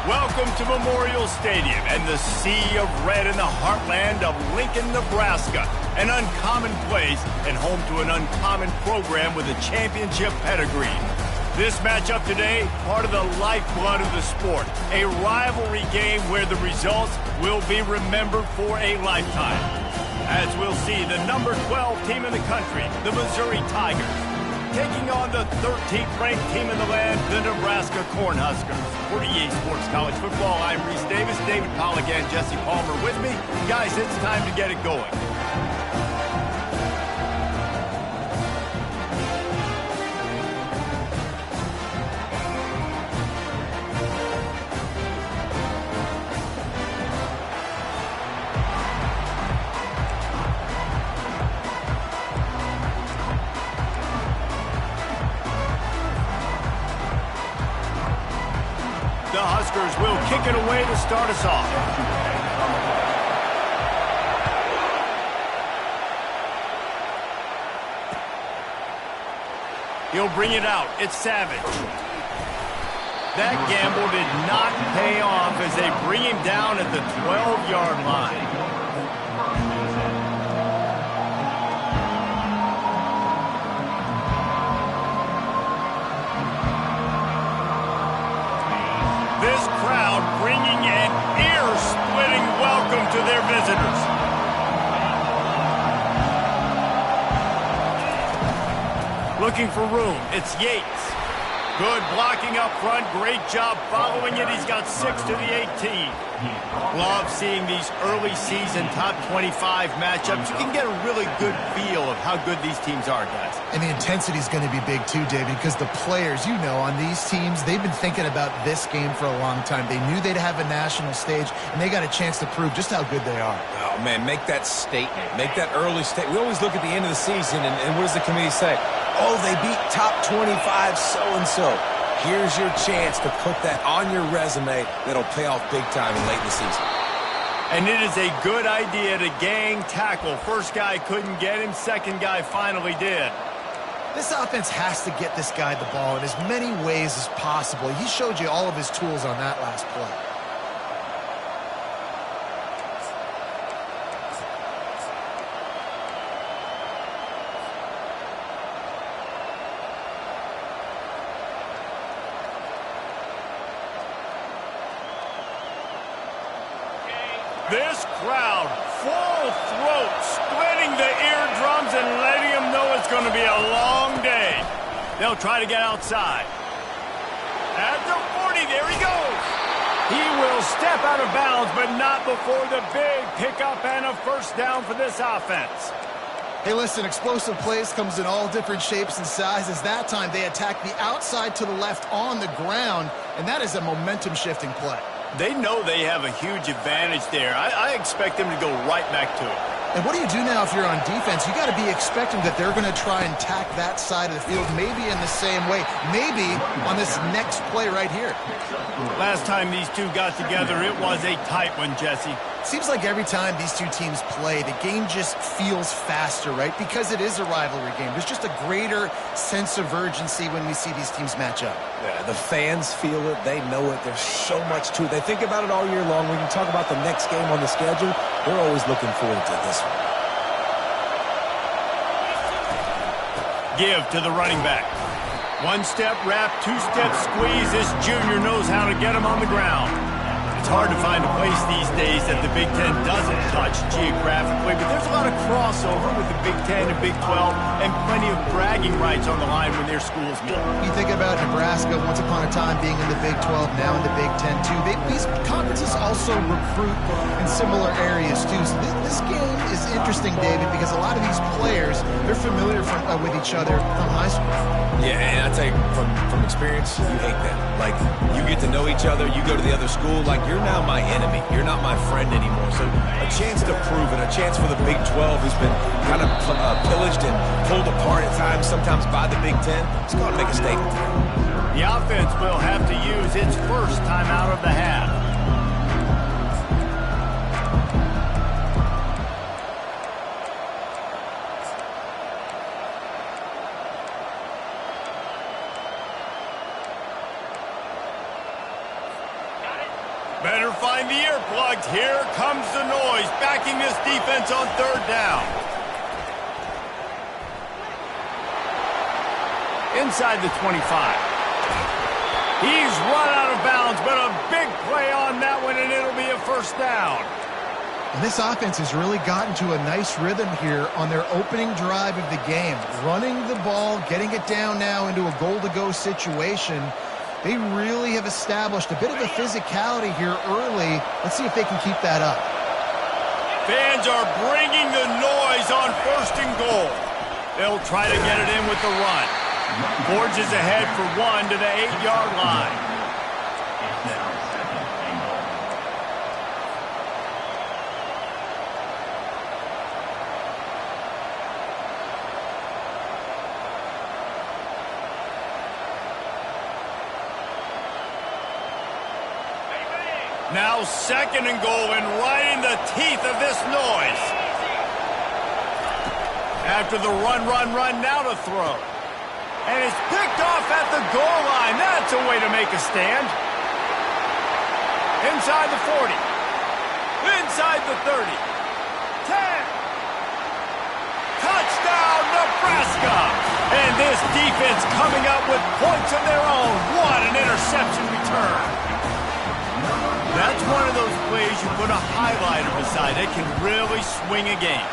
Welcome to Memorial Stadium and the sea of red in the heartland of Lincoln, Nebraska. An uncommon place and home to an uncommon program with a championship pedigree. This matchup today, part of the lifeblood of the sport. A rivalry game where the results will be remembered for a lifetime. As we'll see, the number 12 team in the country, the Missouri Tigers, taking on the 13th ranked team in the land, the Nebraska Cornhuskers. For EA Sports College Football, I'm Reese Davis, David Pollack and Jesse Palmer with me. Guys, it's time to get it going. The Huskers will kick it away to start us off. He'll bring it out. It's Savage. That gamble did not pay off as they bring him down at the 12-yard line. This crowd bringing an ear-splitting welcome to their visitors. Looking for room. It's Yates. Good blocking up front. Great job following it. He's got 6 to the 18. Love seeing these early season top 25 matchups. You can get a really good feel of how good these teams are, guys. And the intensity is going to be big too, David, because the players, you know, on these teams, they've been thinking about this game for a long time. They knew they'd have a national stage, and they got a chance to prove just how good they are. Oh, man, make that statement. Make that early statement. We always look at the end of the season, and what does the committee say? Oh, they beat top 25 so-and-so. Here's your chance to put that on your resume that'll pay off big time late in the season. And it is a good idea to gang tackle. First guy couldn't get him. Second guy finally did. This offense has to get this guy the ball in as many ways as possible. He showed you all of his tools on that last play. This crowd, full throat, splitting the eardrums and letting them know it's going to be a long day. They'll try to get outside. At the 40, there he goes. He will step out of bounds, but not before the big pickup and a first down for this offense. Hey, listen, explosive plays comes in all different shapes and sizes. That time, they attack the outside to the left on the ground, and that is a momentum-shifting play. They know they have a huge advantage there. I expect them to go right back to it. And what do you do now if you're on defense? You got to be expecting that they're going to try and tack that side of the field, maybe in the same way, maybe on this next play right here. Last time these two got together, it was a tight one, Jesse. Seems like every time these two teams play, the game just feels faster, right? Because it is a rivalry game. There's just a greater sense of urgency when we see these teams match up. Yeah, the fans feel it. They know it. There's so much to it. They think about it all year long. When you talk about the next game on the schedule, they're always looking forward to this one. Give to the running back. One-step wrap, two-step squeeze. This junior knows how to get him on the ground. It's hard to find a place these days that the Big Ten doesn't touch geographically, but there's a lot of crossover with the Big Ten and Big 12 and plenty of bragging rights on the line when their schools meet. You think about Nebraska once upon a time being in the Big 12, now in the Big 10 too. These conferences also recruit in similar areas too. So this game is interesting, David, because a lot of these players, they're familiar with each other from high school. Yeah, and I tell you, from experience, you hate that. Like, you get to know each other, you go to the other school, like, you're now my enemy. You're not my friend anymore. So a chance to prove it, a chance for the Big 12, who's been kind of pillaged and pulled apart at times, sometimes by the Big 10. It's going to make a statement. The offense will have to use its first time out of the half. Better find the earplugs. Here comes the noise, backing this defense on third down. Inside the 25. He's run out of bounds, but a big play on that one, and it'll be a first down. And this offense has really gotten to a nice rhythm here on their opening drive of the game. Running the ball, getting it down now into a goal-to-go situation. They really have established a bit of a physicality here early. Let's see if they can keep that up. Fans are bringing the noise on first and goal. They'll try to get it in with the run. Forges ahead for one to the 8-yard line. Now second and goal, and right in the teeth of this noise. After the run, now to throw. And it's picked off at the goal line. That's a way to make a stand. Inside the 40. Inside the 30. 10. Touchdown, Nebraska! And this defense coming up with points of their own. What an interception return. That's one of those plays you put a highlighter beside. It can really swing a game.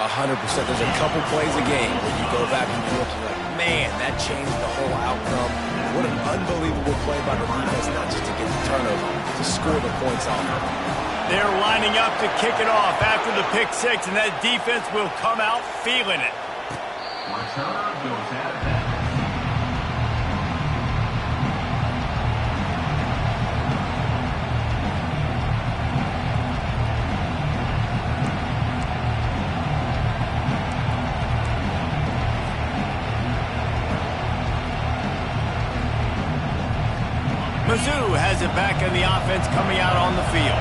100%. There's a couple plays a game where you go back and you look and you're like, man, that changed the whole outcome. What an unbelievable play by the defense, not just to get the turnover, to score the points on it. They're lining up to kick it off after the pick six, and that defense will come out feeling it. Return goes out of bounds. Mizzou has it back in the offense coming out on the field.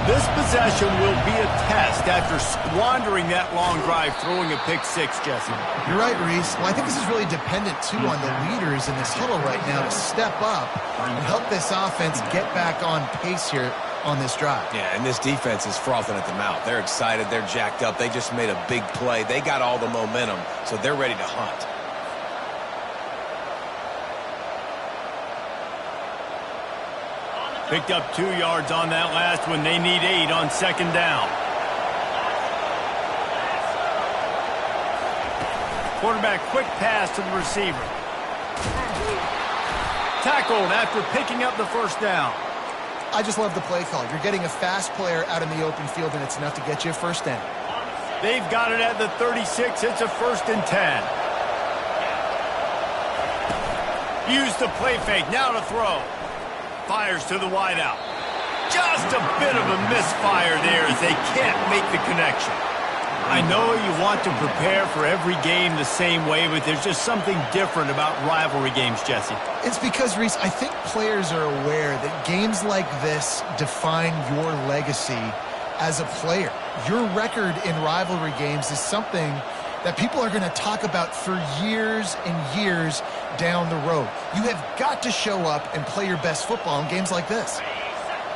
This possession will be a test after squandering that long drive, throwing a pick six, Jesse. You're right, Reese. Well, I think this is really dependent, too, on the leaders in this huddle right now to step up and help this offense get back on pace here on this drive. Yeah, and this defense is frothing at the mouth. They're excited. They're jacked up. They just made a big play. They got all the momentum, so they're ready to hunt. Picked up 2 yards on that last one. They need 8 on second down. Quarterback quick pass to the receiver. Tackled after picking up the first down. I just love the play call. You're getting a fast player out in the open field, and it's enough to get you a first down. They've got it at the 36. It's a 1st and 10. Use the play fake. Now to throw. Fires to the wideout. Just a bit of a misfire there as they can't make the connection. I know you want to prepare for every game the same way, but there's just something different about rivalry games, Jesse. It's because, Reese, I think players are aware that games like this define your legacy as a player. Your record in rivalry games is something that people are going to talk about for years and years down the road. You have got to show up and play your best football in games like this.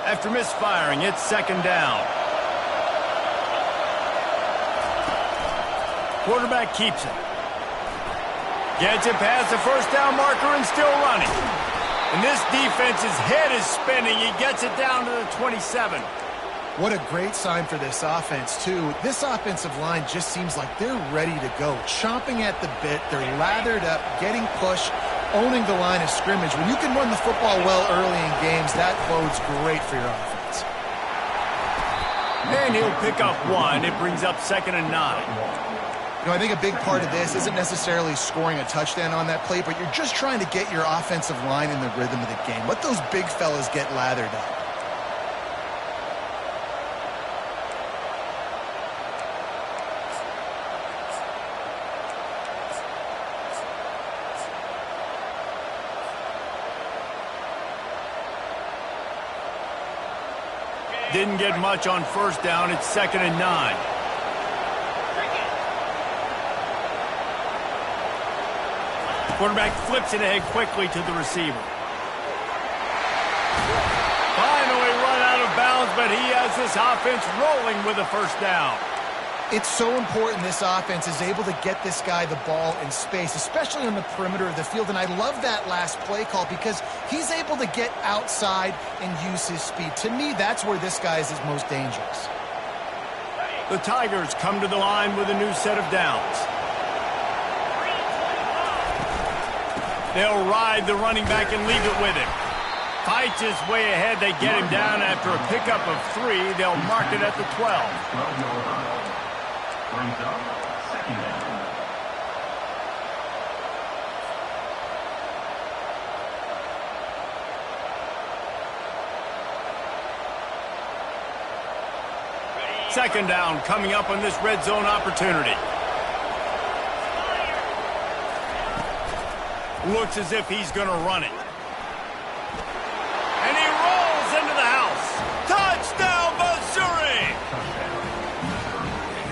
After misfiring, it's second down. Quarterback keeps it. Gets it past the first down marker and still running. And this defense's head is spinning. He gets it down to the 27. What a great sign for this offense, too. This offensive line just seems like they're ready to go. Chomping at the bit, they're lathered up, getting pushed, owning the line of scrimmage. When you can run the football well early in games, that bodes great for your offense. And he'll pick up 1. It brings up 2nd and 9. You know, I think a big part of this isn't necessarily scoring a touchdown on that play, but you're just trying to get your offensive line in the rhythm of the game. Let those big fellas get lathered up. Didn't get much on first down. It's 2nd and 9. Quarterback flips it ahead quickly to the receiver. Finally run out but he has this offense rolling with a first down. It's so important this offense is able to get this guy the ball in space, especially on the perimeter of the field. And I love that last play call because he's able to get outside and use his speed. To me, that's where this guy is his most dangerous. The Tigers come to the line with a new set of downs. They'll ride the running back and leave it with him. Fights his way ahead. They get him down after a pickup of 3. They'll mark it at the 12. Brings up second down. Second down coming up on this red zone opportunity. Looks as if he's going to run it. And he rolls into the house. Touchdown, Missouri!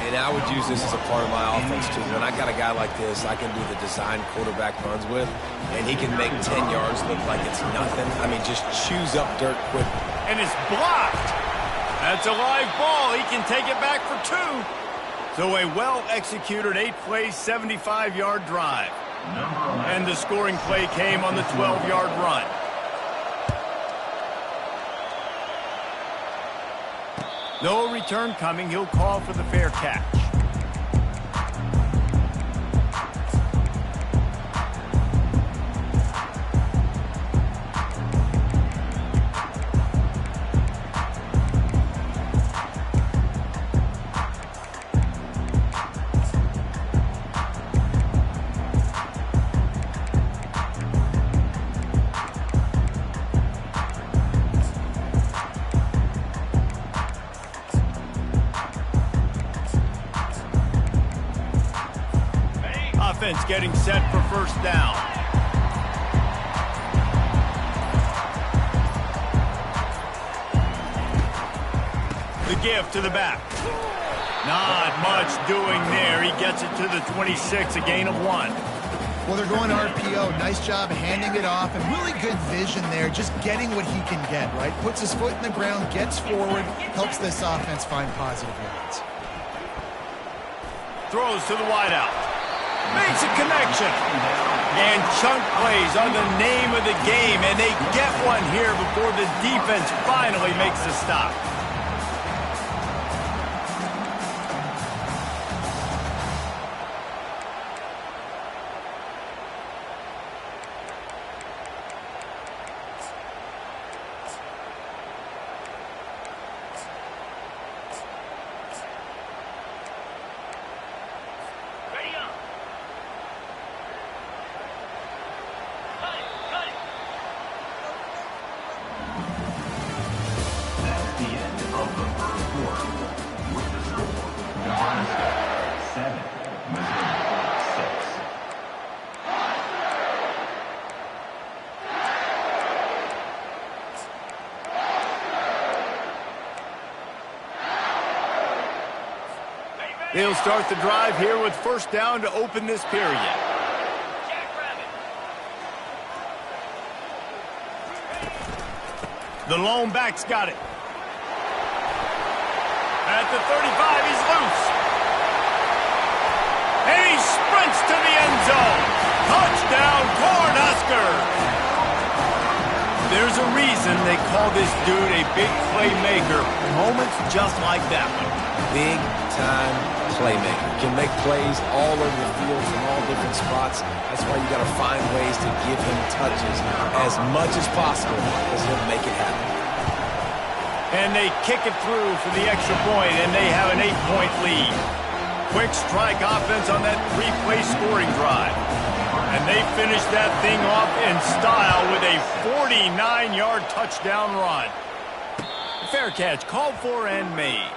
And I would use this as a part of my offense, too. When I got a guy like this, I can do the design quarterback runs with, and he can make 10 yards look like it's nothing. I mean, just chews up dirt quick. And it's blocked. That's a live ball. He can take it back for 2. So a well-executed 8-play, 75-yard drive. And the scoring play came on the 12-yard run. No return coming. He'll call for the fair catch. Offense getting set for first down. The give to the back. Not much doing there. He gets it to the 26, a gain of 1. Well, they're going RPO. Nice job handing it off, and really good vision there, just getting what he can get, right? Puts his foot in the ground, gets forward, helps this offense find positive yards. Throws to the wideout. Makes a connection. And chunk plays are the name of the game, and they get one here before the defense finally makes the stop. They'll start the drive here with first down to open this period. The lone back's got it. At the 35, he's loose. And he sprints to the end zone. Touchdown, Cornhuskers! There's a reason they call this dude a big playmaker. Moments just like that one. Big-time playmaker. Can make plays all over the field from all different spots. That's why you got to find ways to give him touches as much as possible because he'll make it happen. And they kick it through for the extra point, and they have an 8-point lead. Quick strike offense on that 3-play scoring drive. And they finish that thing off in style with a 49-yard touchdown run. Fair catch called for and made.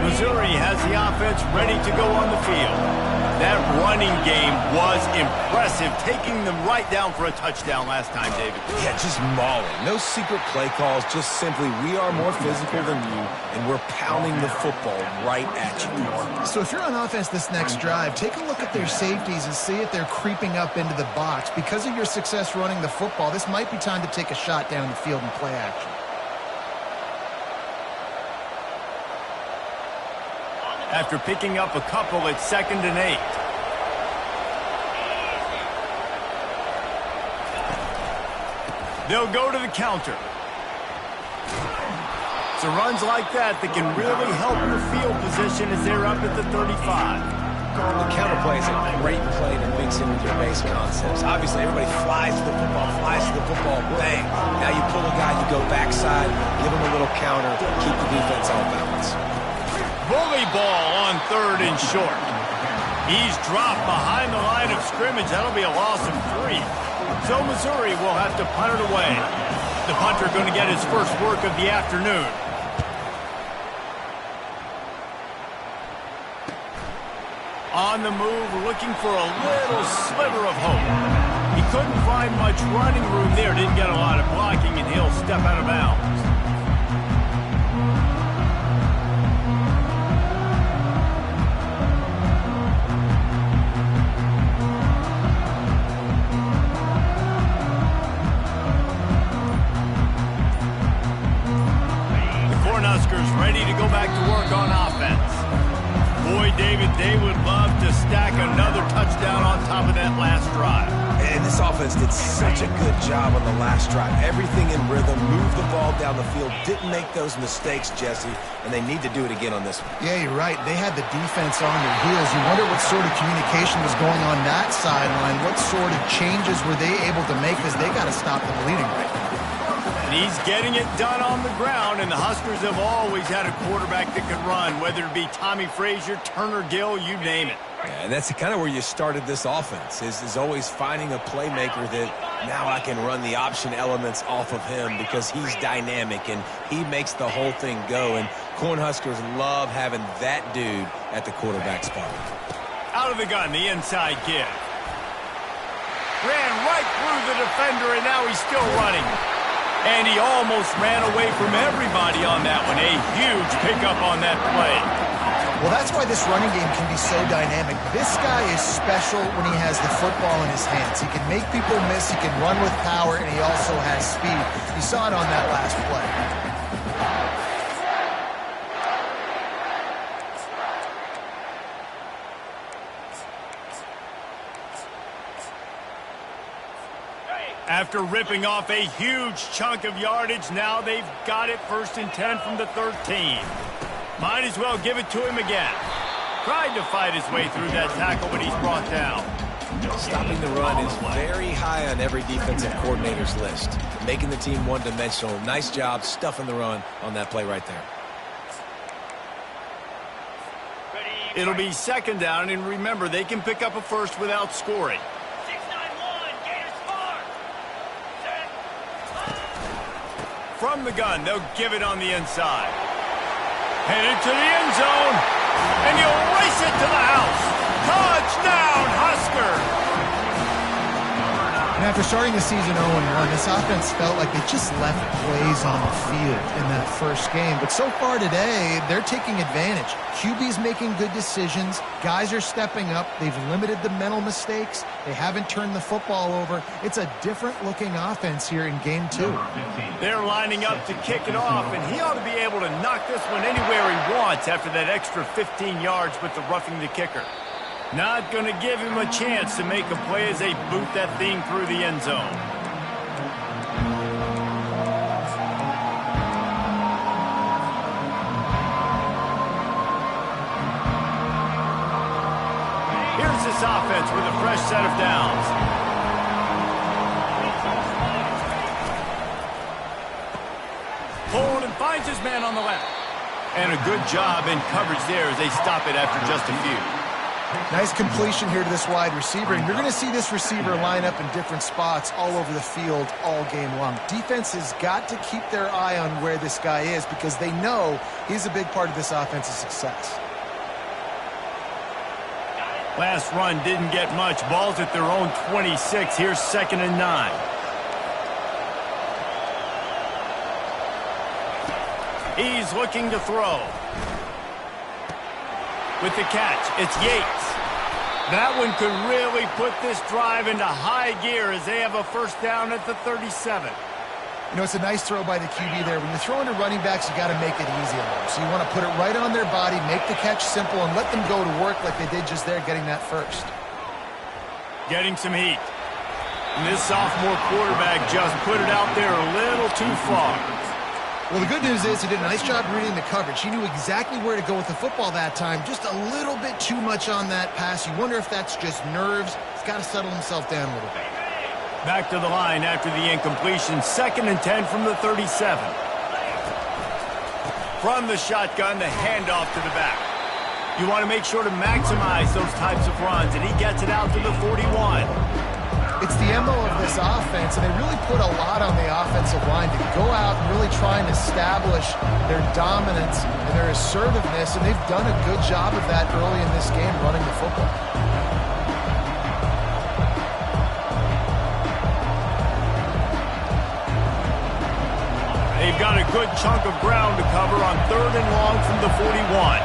Missouri has the offense ready to go on the field. That run running game was impressive, taking them right down for a touchdown last time, David. Yeah, just mauling. No secret play calls, just simply we are more physical than you, and we're pounding the football right at you. So if you're on offense this next drive, take a look at their safeties and see if they're creeping up into the box. Because of your success running the football, this might be time to take a shot down the field and play action. After picking up a couple, it's 2nd and 8. They'll go to the counter. So runs like that can really help your field position as they're up at the 35. The counter play is a great play to mix in with your base concepts. Obviously, everybody flies to the football, bang. Now you pull a guy, you go backside, give him a little counter, keep the defense off balance. Bully ball on 3rd and short. He's dropped behind the line of scrimmage. That'll be a loss of 3. So Missouri will have to punt it away. The punter going to get his first work of the afternoon. On the move, looking for a little sliver of hope. He couldn't find much running room there. Didn't get a lot of blocking, and he'll step out of bounds. Ready to go back to work on offense. Boy, David, they would love to stack another touchdown on top of that last drive. And this offense did such a good job on the last drive. Everything in rhythm, moved the ball down the field, didn't make those mistakes, Jesse, and they need to do it again on this one. Yeah, you're right. They had the defense on their heels. You wonder what sort of communication was going on that sideline. What sort of changes were they able to make, because they got to stop the bleeding right now. He's getting it done on the ground, and the Huskers have always had a quarterback that could run, whether it be Tommy Frazier, Turner Gill, you name it. Yeah, and that's kind of where you started this offense, is always finding a playmaker that now I can run the option elements off of him because he's dynamic and he makes the whole thing go. And Cornhuskers love having that dude at the quarterback spot. Out of the gun, the inside give. Ran right through the defender, and now he's still running. And he almost ran away from everybody on that one. A huge pickup on that play. Well, that's why this running game can be so dynamic. This guy is special when he has the football in his hands. He can make people miss, he can run with power, and he also has speed. You saw it on that last play. After ripping off a huge chunk of yardage, now they've got it 1st and 10 from the 13. Might as well give it to him again. Tried to fight his way through that tackle, but he's brought down. Stopping the run is very high on every defensive coordinator's list. Making the team one-dimensional. Nice job stuffing the run on that play right there. It'll be 2nd down, and remember, they can pick up a first without scoring. From the gun, they'll give it on the inside. Headed to the end zone, and he'll race it to the house. Touchdown, Husker! And after starting the season 0-1, this offense felt like they just left plays on the field in that first game. But so far today, they're taking advantage. QB's making good decisions. Guys are stepping up. They've limited the mental mistakes. They haven't turned the football over. It's a different-looking offense here in Game 2. They're lining up to kick it off, and he ought to be able to knock this one anywhere he wants after that extra 15 yards with the roughing the kicker. Not going to give him a chance to make a play as they boot that thing through the end zone. Here's this offense with a fresh set of downs. Pulling and finds his man on the left. And a good job in coverage there as they stop it after just a few. Nice completion here to this wide receiver, and you're going to see this receiver line up in different spots all over the field all game long. Defense has got to keep their eye on where this guy is because they know he's a big part of this offense's success. Last run didn't get much. Ball's at their own 26. Here's 2nd and 9. He's looking to throw. With the catch, it's Yates. That one could really put this drive into high gear as they have a first down at the 37. You know, it's a nice throw by the QB there. When you're throwing to running backs, you got to make it easy on them. So you want to put it right on their body, make the catch simple, and let them go to work like they did just there, getting that first. Getting some heat. And this sophomore quarterback just put it out there a little too far. Well, the good news is he did a nice job reading the coverage. He knew exactly where to go with the football that time. Just a little bit too much on that pass. You wonder if that's just nerves. He's got to settle himself down a little bit. Back to the line after the incompletion. 2nd and 10 from the 37. From the shotgun, the handoff to the back. You want to make sure to maximize those types of runs, and he gets it out to the 41. It's the MO of this offense, and they really put a lot on the offensive line to go out and really try and establish their dominance and their assertiveness, and they've done a good job of that early in this game running the football. They've got a good chunk of ground to cover on 3rd and long from the 41.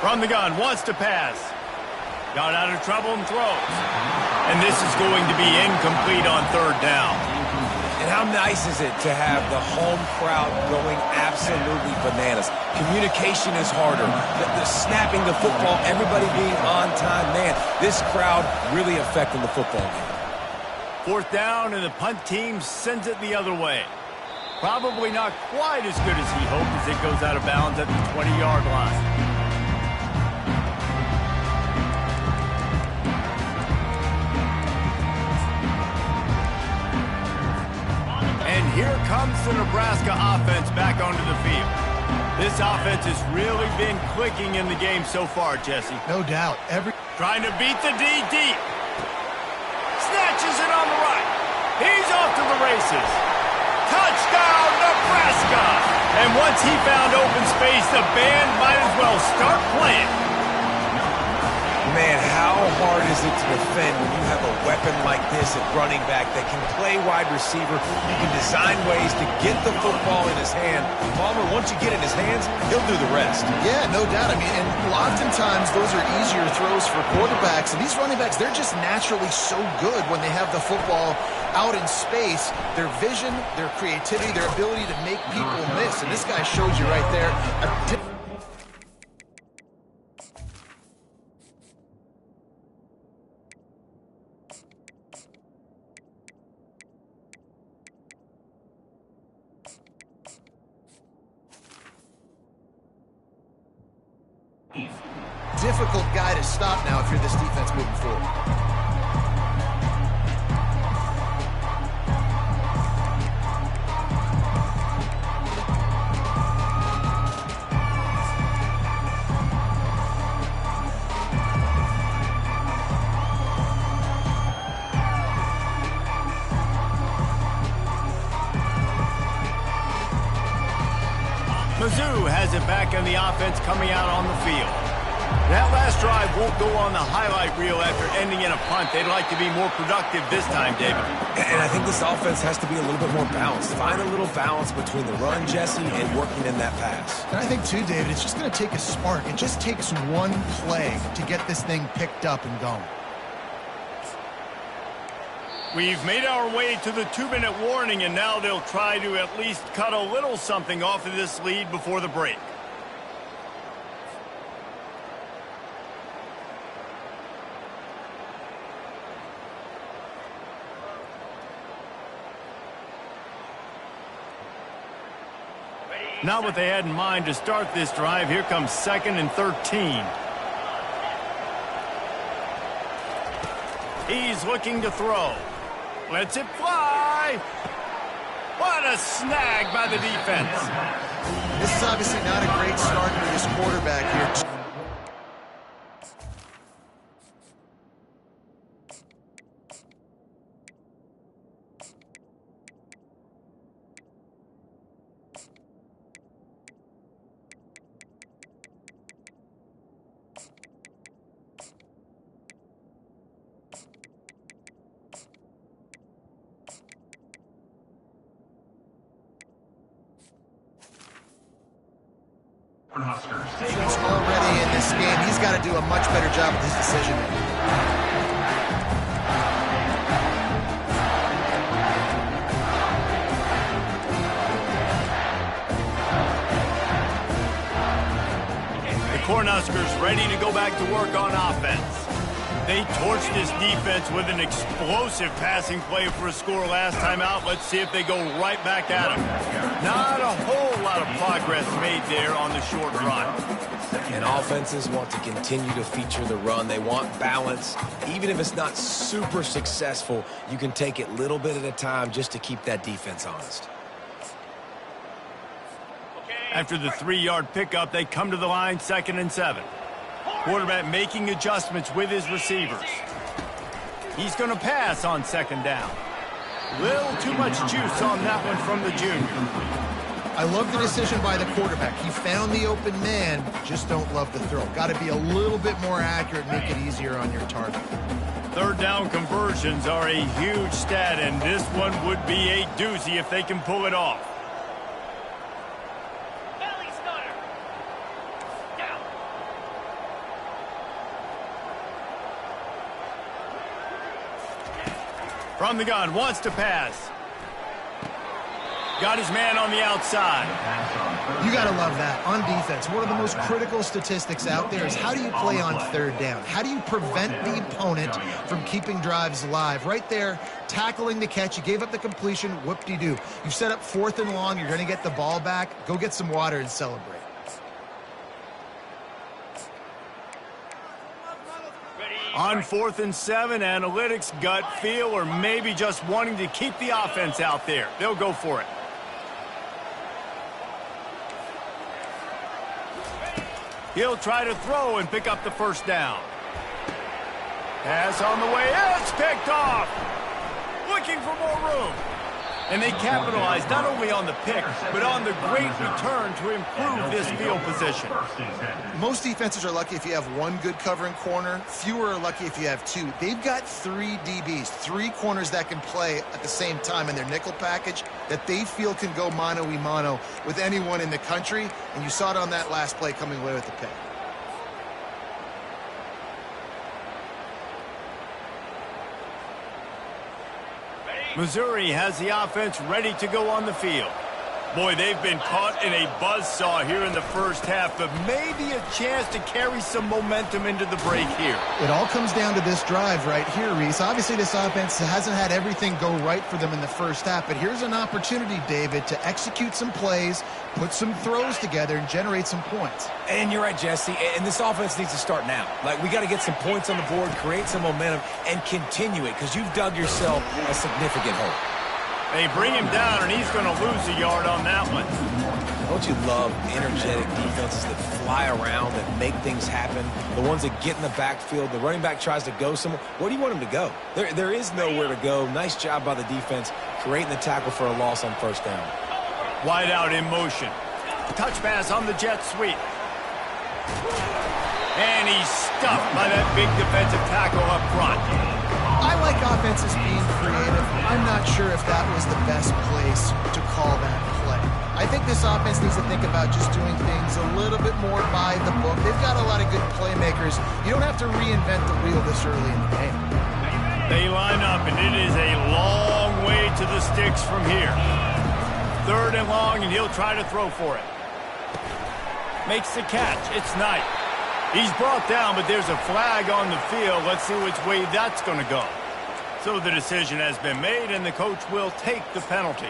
From the gun, wants to pass. Got out of trouble and throws. And this is going to be incomplete on 3rd down. And how nice is it to have the home crowd going absolutely bananas? Communication is harder. The snapping the football, everybody being on time. Man, this crowd really affecting the football game. 4th down, and the punt team sends it the other way. Probably not quite as good as he hoped as it goes out of bounds at the 20-yard line. And here comes the Nebraska offense back onto the field. This offense has really been clicking in the game so far, Jesse. No doubt. Trying to beat the D deep. Snatches it on the right. He's off to the races. Touchdown, Nebraska! And once he found open space, the band might as well start playing. Man, how hard is it to defend when you have a weapon like this at running back that can play wide receiver? You can design ways to get the football in his hand. Palmer, once you get it in his hands, he'll do the rest. Yeah, no doubt. I mean, and oftentimes those are easier throws for quarterbacks. And these running backs, they're just naturally so good when they have the football out in space. Their vision, their creativity, their ability to make people miss. And this guy shows you right there difficult guy to stop now if you're this defense moving forward. Mizzou has it back in the offense coming out on the field. That last drive won't go on the highlight reel after ending in a punt. They'd like to be more productive this time, David. And I think this offense has to be a little bit more balanced. Find a little balance between the run, Jesse, and working in that pass. And I think, too, David, it's just going to take a spark. It just takes one play to get this thing picked up and going. We've made our way to the 2-minute warning, and now they'll try to at least cut a little something off of this lead before the break. Not what they had in mind to start this drive. Here comes 2nd and 13. He's looking to throw. Lets it fly. What a snag by the defense. This is obviously not a great start for this quarterback here. He's already in this game. He's got to do a much better job with his decision making. Cornhuskers ready to go back to work on offense. They torched this defense with an explosive passing play for a score last time out. Let's see if they go right back at them. Not a whole lot of progress made there on the short run. And offenses want to continue to feature the run. They want balance. Even if it's not super successful, you can take it little bit at a time just to keep that defense honest. After the 3-yard pickup, they come to the line, 2nd and 7. Quarterback making adjustments with his receivers. He's going to pass on 2nd down. Little too much juice on that one from the junior. I love the decision by the quarterback. He found the open man, just don't love the throw. Got to be a little bit more accurate, make it easier on your target. 3rd down conversions are a huge stat, and this one would be a doozy if they can pull it off. From the gun, wants to pass. Got his man on the outside. You got to love that. On defense, one of the most critical statistics out there is how do you play on 3rd down? How do you prevent the opponent from keeping drives alive? Right there, tackling the catch. You gave up the completion. Whoop-de-doo. You've set up 4th and long. You're going to get the ball back. Go get some water and celebrate. On 4th and 7, analytics, gut feel, or maybe just wanting to keep the offense out there. They'll go for it. He'll try to throw and pick up the 1st down. Pass on the way. It's picked off. Looking for more room. And they capitalize not only on the pick, but on the great return to improve this field position. Most defenses are lucky if you have one good covering corner. Fewer are lucky if you have 2. They've got 3 DBs, 3 corners that can play at the same time in their nickel package that they feel can go mano-a-mano with anyone in the country. And you saw it on that last play coming away with the pick. Missouri has the offense ready to go on the field. Boy, they've been caught in a buzzsaw here in the first half, but maybe a chance to carry some momentum into the break here. It all comes down to this drive right here, Reese. Obviously, this offense hasn't had everything go right for them in the first half, but here's an opportunity, David, to execute some plays, put some throws together, and generate some points. And you're right, Jesse, and this offense needs to start now. Like, we got to get some points on the board, create some momentum, and continue it, because you've dug yourself a significant hole. They bring him down, and he's going to lose a yard on that one. Don't you love energetic defenses that fly around and make things happen? The ones that get in the backfield, the running back tries to go somewhere. Where do you want him to go? There is nowhere to go. Nice job by the defense creating the tackle for a loss on 1st down. Wide out in motion. Touch pass on the jet sweep. And he's stuffed by that big defensive tackle up front. I like offenses being creative. I'm not sure if that was the best place to call that play. I think this offense needs to think about just doing things a little bit more by the book. They've got a lot of good playmakers. You don't have to reinvent the wheel this early in the game. They line up, and it is a long way to the sticks from here. 3rd and long, and he'll try to throw for it. Makes the catch. It's Knight. He's brought down, but there's a flag on the field. Let's see which way that's going to go. So the decision has been made, and the coach will take the penalty.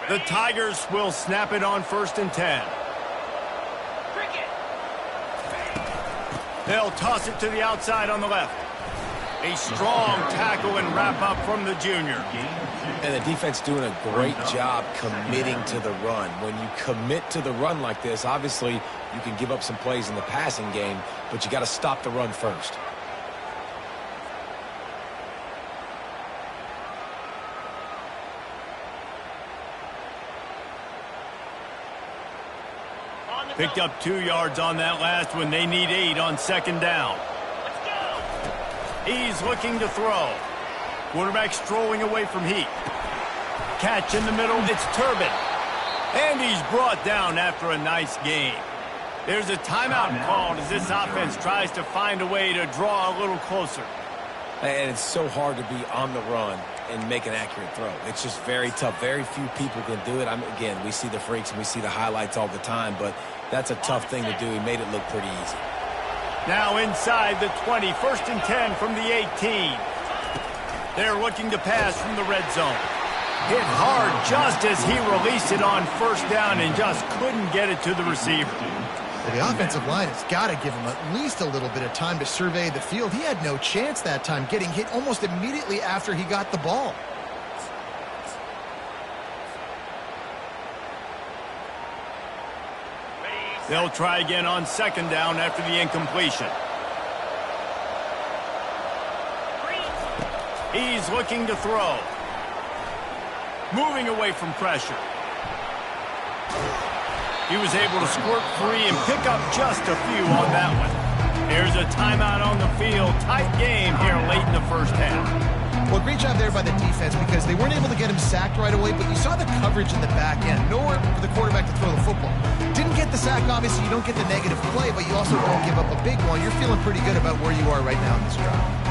The Tigers will snap it on 1st and 10. They'll toss it to the outside on the left. A strong tackle and wrap up from the junior. And the defense doing a great job committing to the run. When you commit to the run like this, obviously you can give up some plays in the passing game, but you got to stop the run first. Picked up 2 yards on that last one. They need 8 on 2nd down. He's looking to throw. Quarterback strolling away from heat. Catch in the middle, it's Turbin. And he's brought down after a nice game. There's a timeout called as this offense tries to find a way to draw a little closer. And it's so hard to be on the run and make an accurate throw. It's just very tough. Very few people can do it. Again, we see the freaks and we see the highlights all the time, but that's a tough thing to do. He made it look pretty easy. Now inside the 20, 1st and 10 from the 18. They're looking to pass from the red zone. Hit hard just as he released it on 1st down and just couldn't get it to the receiver. Well, the offensive line has got to give him at least a little bit of time to survey the field. He had no chance that time, getting hit almost immediately after he got the ball. They'll try again on 2nd down after the incompletion. He's looking to throw. Moving away from pressure. He was able to squirt free and pick up just a few on that one. There's a timeout on the field. Tight game here late in the 1st half. Well, great job there by the defense because they weren't able to get him sacked right away, but you saw the coverage in the back end. Nowhere for the quarterback to throw the football. Didn't get the sack, obviously. You don't get the negative play, but you also don't give up a big one. You're feeling pretty good about where you are right now in this drive.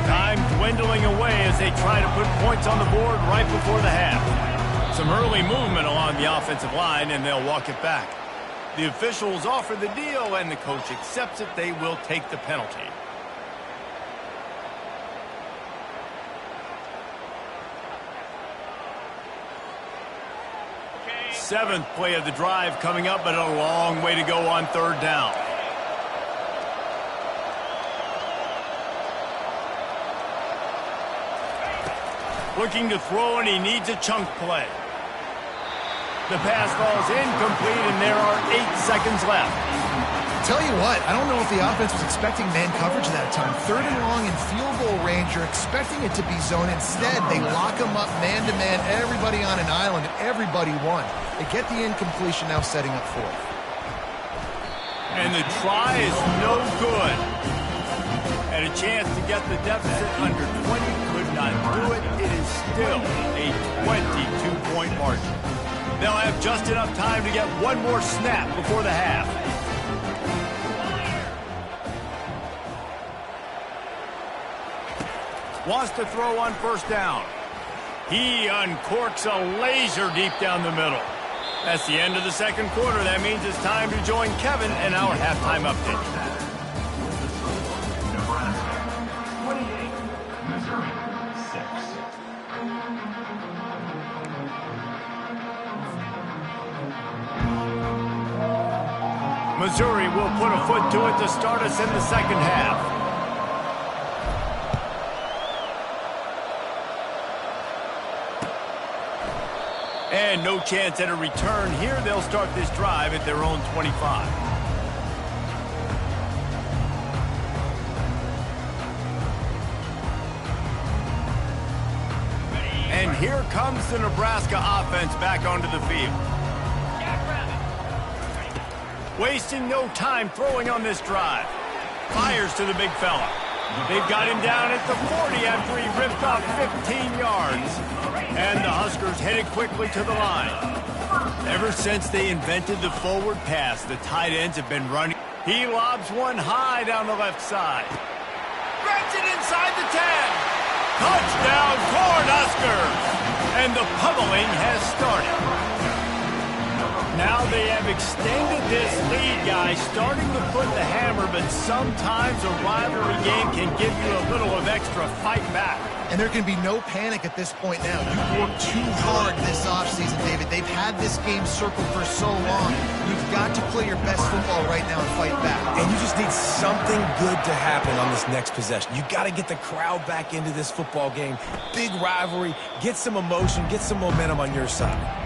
Time dwindling away as they try to put points on the board right before the half. Some early movement along the offensive line, and they'll walk it back. The officials offer the deal, and the coach accepts it. They will take the penalty. Seventh play of the drive coming up, but a long way to go on 3rd down. Looking to throw, and he needs a chunk play. The pass falls incomplete, and there are 8 seconds left. Tell you what, I don't know if the offense was expecting man coverage that time. 3rd and long in field goal range, you're expecting it to be zone. Instead, they lock them up man-to-man, everybody on an island, and everybody won. They get the incompletion, now setting up 4th. And the try is no good. And a chance to get the deficit under 20, could not do it. It is still a 22-point margin. They'll have just enough time to get one more snap before the half. Wants to throw on 1st down. He uncorks a laser deep down the middle. That's the end of the 2nd quarter. That means it's time to join Kevin in our halftime update. Missouri will put a foot to it to start us in the 2nd half. And no chance at a return here. They'll start this drive at their own 25. And here comes the Nebraska offense back onto the field. Wasting no time throwing on this drive. Fires to the big fella. They've got him down at the 40 after he ripped off 15 yards. And the Huskers headed quickly to the line. Ever since they invented the forward pass, the tight ends have been running. He lobs one high down the left side. Grabs it inside the 10. Touchdown, Cornhuskers! And the pummeling has started. Now they have extended this lead, guys, starting to put the hammer, but sometimes a rivalry game can give you a little of extra fight back. And there can be no panic at this point now. You've worked too hard this offseason, David. They've had this game circled for so long. You've got to play your best football right now and fight back. And you just need something good to happen on this next possession. You got to get the crowd back into this football game. Big rivalry. Get some emotion. Get some momentum on your side.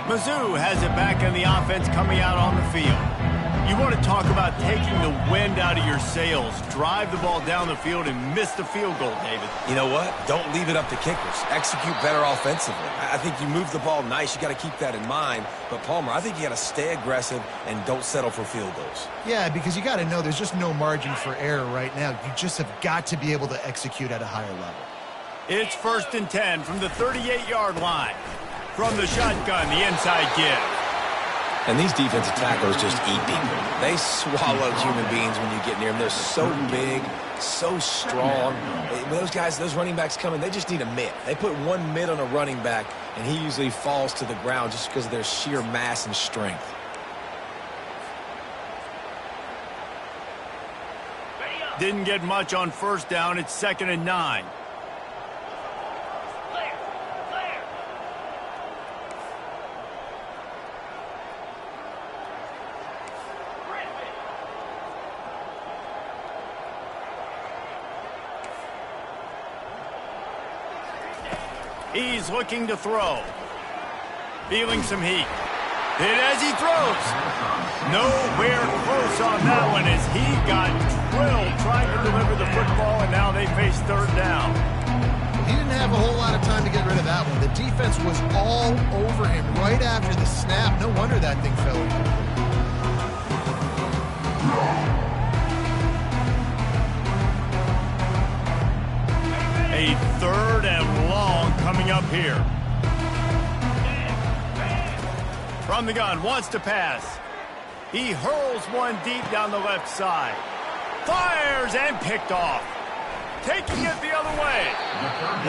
Mizzou has it back in the offense coming out on the field. You want to talk about taking the wind out of your sails. Drive the ball down the field and miss the field goal, David. You know what? Don't leave it up to kickers. Execute better offensively. I think you move the ball nice. You got to keep that in mind. But, Palmer, I think you got to stay aggressive and don't settle for field goals. Yeah, because you got to know there's just no margin for error right now. You just have got to be able to execute at a higher level. It's 1st and 10 from the 38-yard line. From the shotgun, the inside give. And these defensive tackles just eat people. They swallow human beings when you get near them. They're so big, so strong. When those guys, those running backs come in, they just need a mid. They put one mid on a running back, and he usually falls to the ground just because of their sheer mass and strength. Didn't get much on 1st down. It's 2nd and 9. He's looking to throw. Feeling some heat. Hit as he throws. Nowhere close on that one as he got drilled trying to deliver the football, and now they face 3rd down. He didn't have a whole lot of time to get rid of that one. The defense was all over him right after the snap. No wonder that thing fell incomplete. A 3rd and long coming up here. From the gun, wants to pass. He hurls one deep down the left side. Fires and picked off. Taking it the other way.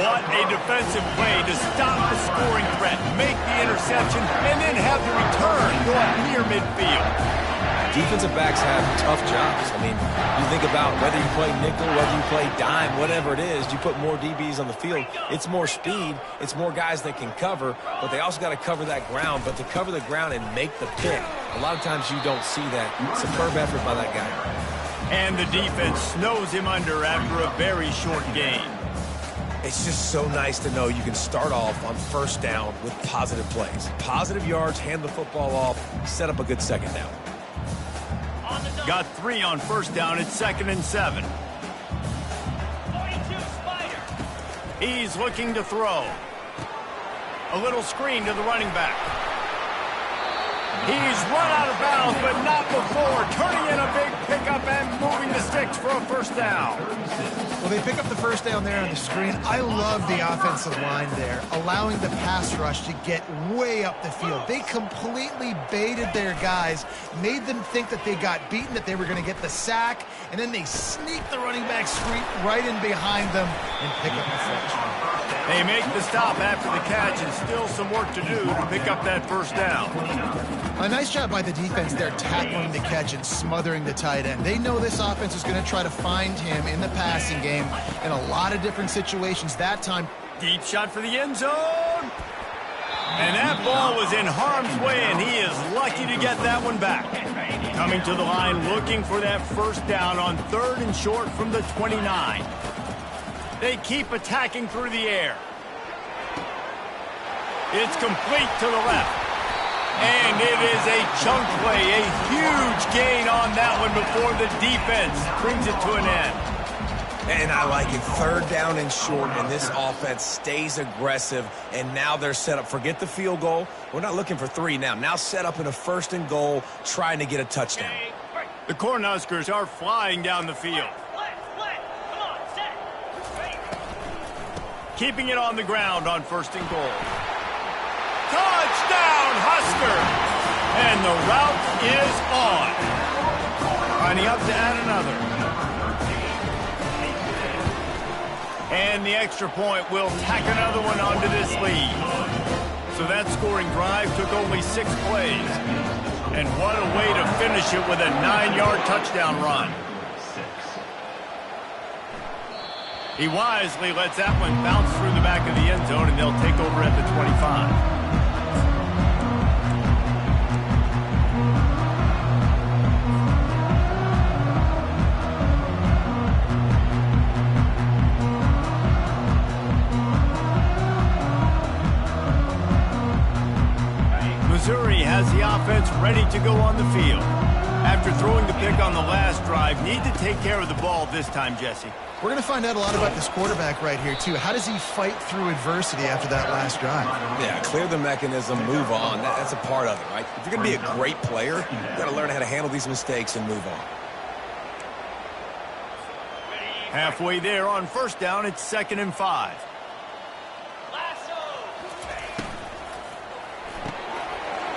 What a defensive play to stop the scoring threat, make the interception, and then have the return go up near midfield. Defensive backs have tough jobs. I mean, you think about whether you play nickel, whether you play dime, whatever it is, you put more DBs on the field. It's more speed. It's more guys that can cover, but they also got to cover that ground. But to cover the ground and make the pick, a lot of times you don't see that. Superb effort by that guy. And the defense snows him under after a very short gain. It's just so nice to know you can start off on 1st down with positive plays. Positive yards, hand the football off, set up a good 2nd down. Got 3 on 1st down. It's 2nd and 7. He's looking to throw. A little screen to the running back. He's run out of bounds, but not before. Turning in a big pickup and moving the sticks for a 1st down. Well, they pick up the 1st down there on the screen. I love the offensive line there, allowing the pass rush to get way up the field. They completely baited their guys, made them think that they got beaten, that they were going to get the sack, and then they sneak the running back screen right in behind them and pick up the first. They make the stop after the catch, and still some work to do to pick up that 1st down. A nice job by the defense there, tackling the catch and smothering the tight end. They know this offense is going to try to find him in the passing game in a lot of different situations. That time, deep shot for the end zone. And that ball was in harm's way, and he is lucky to get that one back. Coming to the line, looking for that 1st down on 3rd and short from the 29. They keep attacking through the air. It's complete to the left. And it is a chunk play, a huge gain on that one before the defense brings it to an end. And I like it. 3rd down and short, and this offense stays aggressive, and now they're set up. Forget the field goal. We're not looking for 3 now. Now set up in a 1st and goal, trying to get a touchdown. The Cornhuskers are flying down the field. Keeping it on the ground on 1st and goal. Touchdown, Husker! And the route is on. Lining up to add another. And the extra point will tack another one onto this lead. So that scoring drive took only 6 plays. And what a way to finish it with a 9-yard touchdown run. He wisely lets that one bounce through the back of the end zone, and they'll take over at the 25. Missouri has the offense ready to go on the field. After throwing the pick on the last drive, need to take care of the ball this time, Jesse. We're going to find out a lot about this quarterback right here, too. How does he fight through adversity after that last drive? Yeah, clear the mechanism, move on. That's a part of it, right? If you're going to be a great player, you've got to learn how to handle these mistakes and move on. Halfway there on first down, it's 2nd and 5.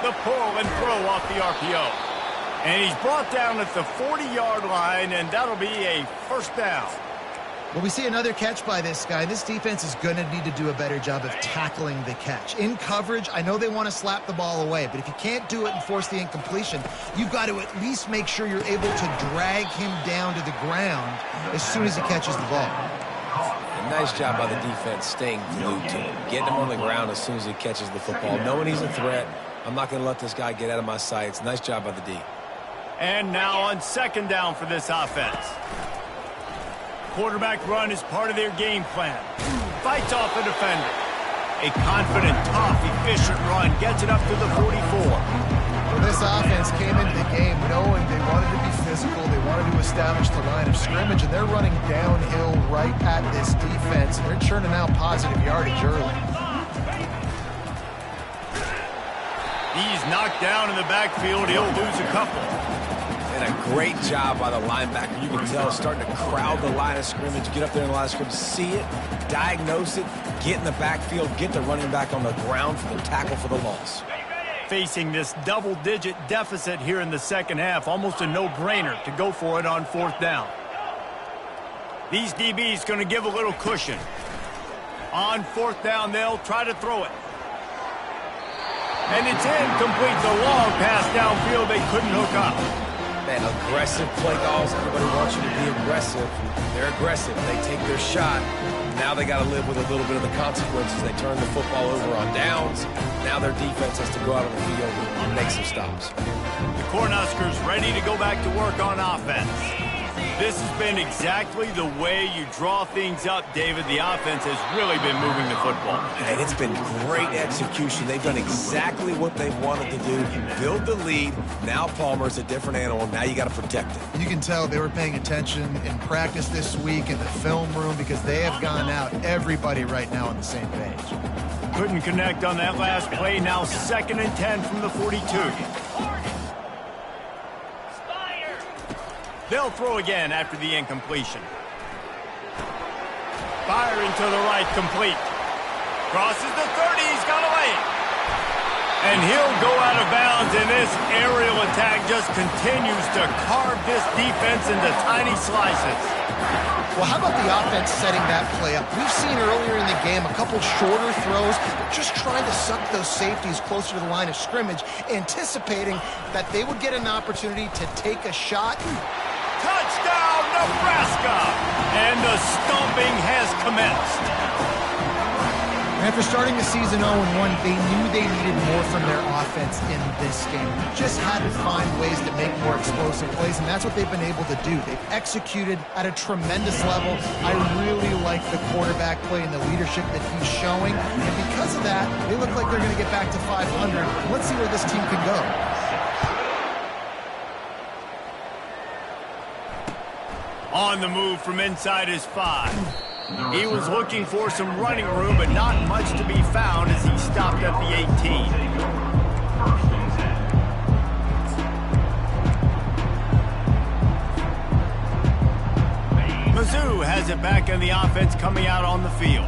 The pull and throw off the RPO. And he's brought down at the 40-yard line, and that'll be a first down. Well, we see another catch by this guy. This defense is going to need to do a better job of tackling the catch. In coverage, I know they want to slap the ball away, but if you can't do it and force the incompletion, you've got to at least make sure you're able to drag him down to the ground as soon as he catches the ball. A nice job by the defense staying glued to him, getting him on the ground as soon as he catches the football, knowing he's a threat. I'm not going to let this guy get out of my sights. Nice job by the D. And now on 2nd down for this offense. Quarterback run is part of their game plan. Fights off a defender. A confident, tough, efficient run gets it up to the 44. Well, this offense came into the game knowing they wanted to be physical, they wanted to establish the line of scrimmage, and they're running downhill right at this defense. They're churning out positive yardage early. He's knocked down in the backfield. He'll lose a couple. And a great job by the linebacker. You can tell starting to crowd the line of scrimmage, get up there in the line of scrimmage, see it, diagnose it, get in the backfield, get the running back on the ground for the tackle for the loss. Facing this double-digit deficit here in the second half, almost a no-brainer to go for it on 4th down. These DBs going to give a little cushion. On 4th down, they'll try to throw it. And it's incomplete. The long pass downfield, they couldn't hook up. Man, aggressive play calls. Everybody wants you to be aggressive. They're aggressive. They take their shot. Now they got to live with a little bit of the consequences. They turn the football over on downs. Now their defense has to go out on the field and make some stops. The Cornhuskers ready to go back to work on offense. This has been exactly the way you draw things up, David. The offense has really been moving the football. And it's been great execution. They've done exactly what they wanted to do. Build the lead. Now Palmer's a different animal. Now you got to protect it. You can tell they were paying attention in practice this week in the film room because they have gone out, everybody right now on the same page. Couldn't connect on that last play. Now 2nd and 10 from the 42. They'll throw again after the incompletion. Firing to the right, complete. Crosses the 30, he's got away. And he'll go out of bounds, and this aerial attack just continues to carve this defense into tiny slices. Well, how about the offense setting that play up? We've seen earlier in the game a couple shorter throws, just trying to suck those safeties closer to the line of scrimmage, anticipating that they would get an opportunity to take a shot. Touchdown, Nebraska! And the stomping has commenced. After starting the season 0-1, they knew they needed more from their offense in this game. Just had to find ways to make more explosive plays, and that's what they've been able to do. They've executed at a tremendous level. I really like the quarterback play and the leadership that he's showing, and because of that, they look like they're going to get back to 500. Let's see where this team can go. On the move from inside his 5. He was looking for some running room, but not much to be found as he stopped at the 18. Mizzou has it back in the offense coming out on the field.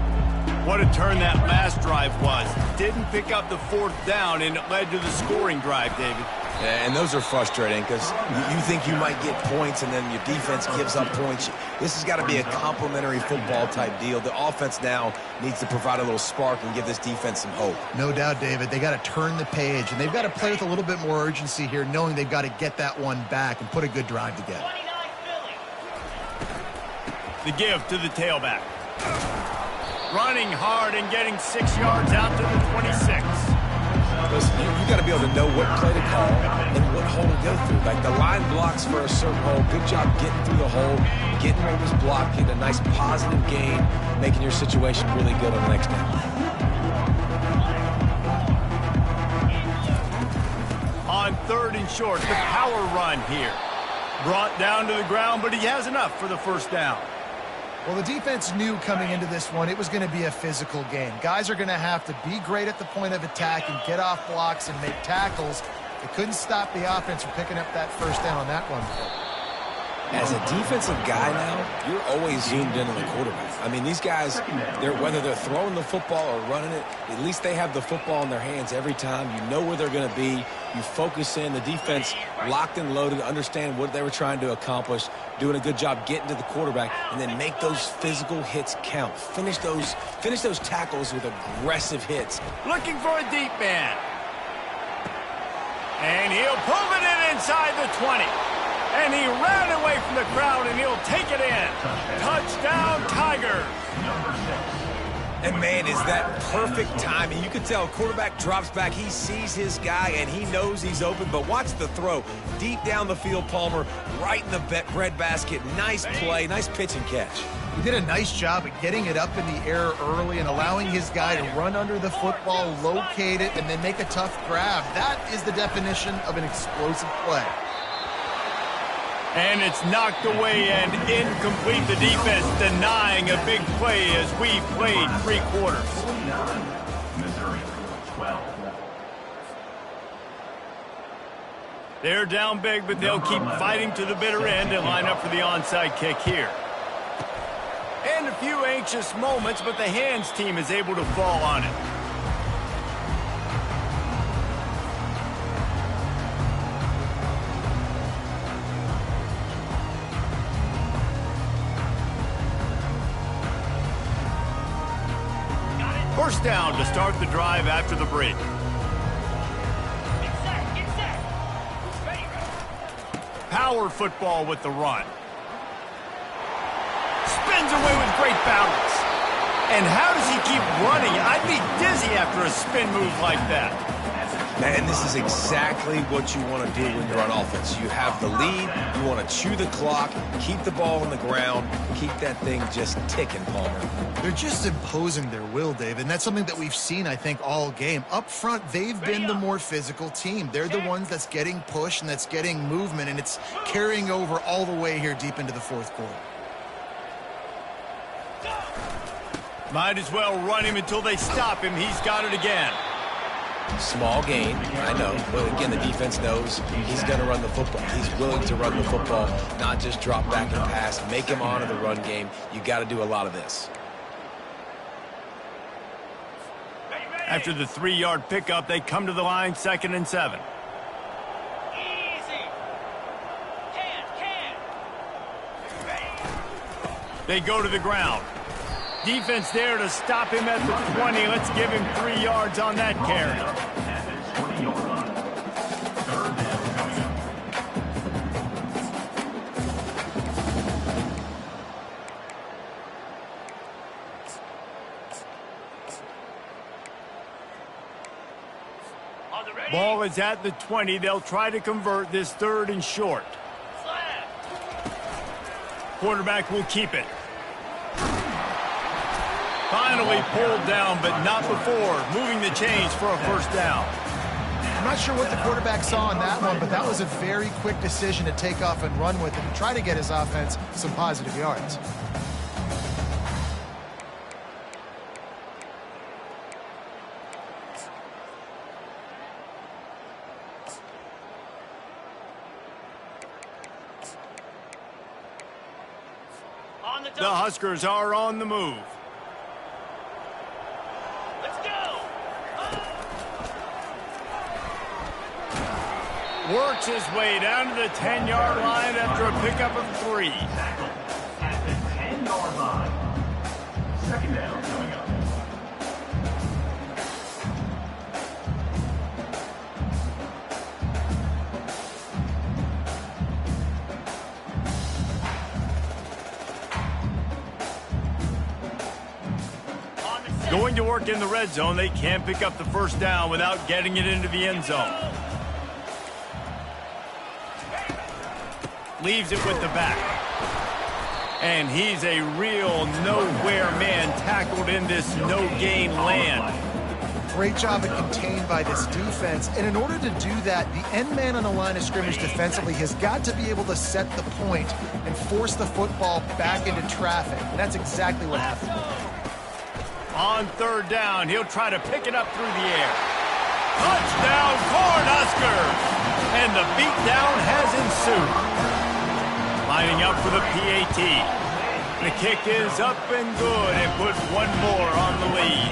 What a turn that last drive was. Didn't pick up the 4th down, and it led to the scoring drive, David. Yeah, and those are frustrating because you think you might get points and then your defense gives up points. This has got to be a complementary football type deal. The offense now needs to provide a little spark and give this defense some hope. No doubt, David. They got to turn the page, and they've got to play with a little bit more urgency here, knowing they've got to get that one back and put a good drive together. The give to the tailback. Running hard and getting 6 yards out to the 26. Listen, you got to be able to know what play to call and what hole to go through. Like the line blocks for a certain hole. Good job getting through the hole, getting what was blocked, getting a nice positive gain, making your situation really good on the next down. On on 3rd and short. The power run here. Brought down to the ground, but he has enough for the first down. Well, the defense knew coming into this one it was going to be a physical game. Guys are going to have to be great at the point of attack and get off blocks and make tackles. They couldn't stop the offense from picking up that first down on that run play. As a defensive guy now, you're always zoomed in on the quarterback. I mean, these guys, whether they're throwing the football or running it, at least they have the football in their hands every time. You know where they're going to be. You focus in. The defense locked and loaded, understand what they were trying to accomplish, doing a good job getting to the quarterback, and then make those physical hits count. Finish those tackles with aggressive hits. Looking for a deep man. And he'll pull it in inside the 20. And he ran away from the crowd, and he'll take it in. Touchdown, Tigers. And, man, is that perfect timing. You can tell quarterback drops back. He sees his guy, and he knows he's open. But watch the throw. Deep down the field, Palmer, right in the breadbasket. Nice play, nice pitch and catch. He did a nice job at getting it up in the air early and allowing his guy to run under the football, locate it, and then make a tough grab. That is the definition of an explosive play. And it's knocked away and incomplete. The defense denying a big play as we played 3 quarters. Missouri, 12. They're down big, but they'll keep fighting to the bitter end and line up for the onside kick here. And a few anxious moments, but the hands team is able to fall on it. First down to start the drive after the break. Get set. Power football with the run. Spins away with great balance. And how does he keep running? I'd be dizzy after a spin move like that. Man, this is exactly what you want to do when you're on offense. You have the lead, you want to chew the clock, keep the ball on the ground, keep that thing just ticking, Palmer. They're just imposing their will, David, and that's something that we've seen, I think, all game. Up front, they've been the more physical team. They're the ones that's getting pushed and that's getting movement, and it's carrying over all the way here deep into the 4th quarter. Might as well run him until they stop him. He's got it again. Small gain, I know, but again, the defense knows he's going to run the football. He's willing to run the football, not just drop back and pass, make him honor the run game. You got to do a lot of this. After the 3-yard pickup, they come to the line, 2nd and 7. Easy. Can. They go to the ground. Defense there to stop him at the 20. Let's give him 3 yards on that carry. Ball is at the 20. They'll try to convert this 3rd and short. Quarterback will keep it. Finally pulled down, but not before moving the chains for a first down. I'm not sure what the quarterback saw on that one, but that was a very quick decision to take off and run with it and try to get his offense some positive yards. The Huskers are on the move. Let's go. Works his way down to the 10-yard line after a pickup of 3. At the 10-yard line. 2nd down coming up. Going to work in the red zone. They can't pick up the first down without getting it into the end zone. Leaves it with the back. And he's a real nowhere man tackled in this no-gain land. Great job of contained by this defense. And in order to do that, the end man on the line of scrimmage defensively has got to be able to set the point and force the football back into traffic. And that's exactly what happened. On third down, he'll try to pick it up through the air. Touchdown, Cornhuskers! And the beatdown has ensued. Lining up for the PAT. The kick is up and good and puts one more on the lead.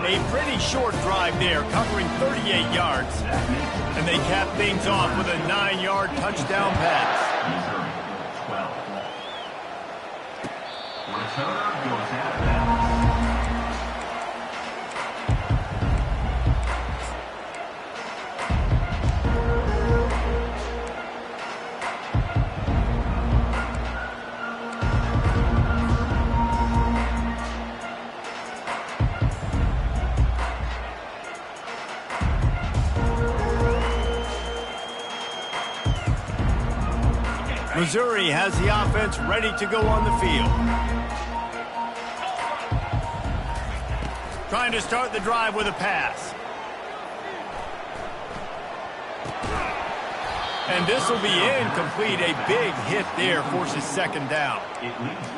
A pretty short drive there, covering 38 yards. And they cap things off with a 9-yard touchdown pass. Return goes out of bounds. Missouri has the offense ready to go on the field. Trying to start the drive with a pass. And this will be incomplete. A big hit there forces second down.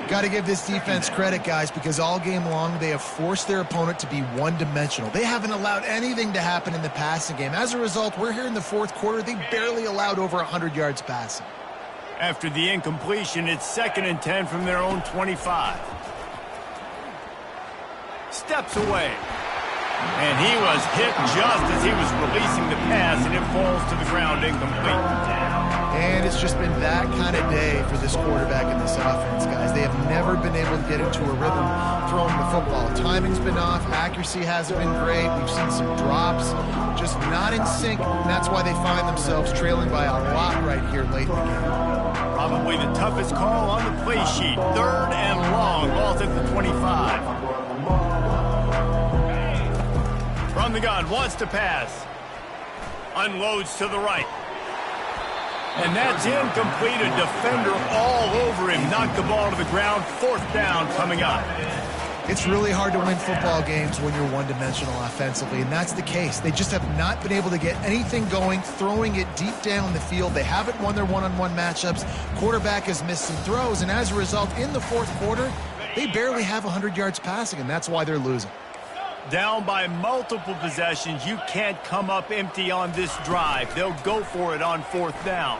Got to give this defense credit, guys, because all game long they have forced their opponent to be one-dimensional. They haven't allowed anything to happen in the passing game. As a result, we're here in the fourth quarter. They barely allowed over 100 yards passing. After the incompletion, it's 2nd and 10 from their own 25. Steps away. And he was hit just as he was releasing the pass, and it falls to the ground incomplete. And it's just been that kind of day for this quarterback and this offense, guys. They have never been able to get into a rhythm throwing the football. Timing's been off. Accuracy hasn't been great. We've seen some drops, just not in sync, and that's why they find themselves trailing by a lot right here late in the game. Probably the toughest call on the play sheet. 3rd and long, ball's at the 25. From the gun, wants to pass. Unloads to the right. And that's incomplete. A defender all over him. Knocked the ball to the ground. 4th down coming up. It's really hard to win football games when you're one-dimensional offensively, and that's the case. They just have not been able to get anything going, throwing it deep down the field. They haven't won their one-on-one matchups. Quarterback has missed some throws, and as a result, in the fourth quarter, they barely have 100 yards passing, and that's why they're losing. Down by multiple possessions, you can't come up empty on this drive. They'll go for it on 4th down.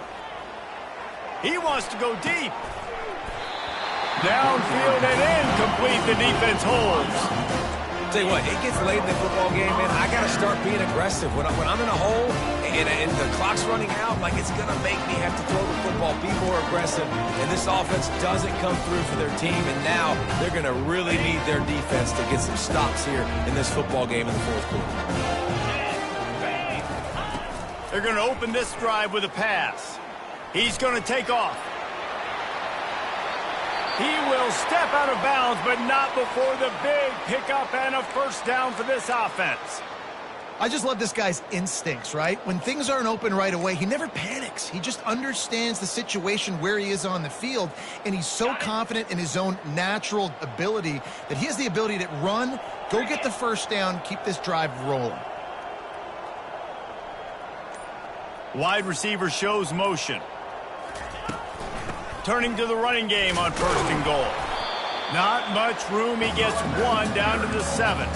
He wants to go deep. Downfield and incomplete. The defense holds. Tell you what, it gets late in the football game, man. I got to start being aggressive. When I'm in a hole and the clock's running out, like, it's going to make me have to throw the football, be more aggressive. And this offense doesn't come through for their team, and now they're going to really need their defense to get some stops here in this football game in the fourth quarter. They're going to open this drive with a pass. He's going to take off. He will step out of bounds, but not before the big pickup and a 1st down for this offense. I just love this guy's instincts, right? When things aren't open right away, he never panics. He just understands the situation where he is on the field, and he's so confident in his own natural ability that he has the ability to run, go get the 1st down, keep this drive rolling. Wide receiver shows motion. Turning to the running game on 1st and goal. Not much room. He gets 1 down to the 7.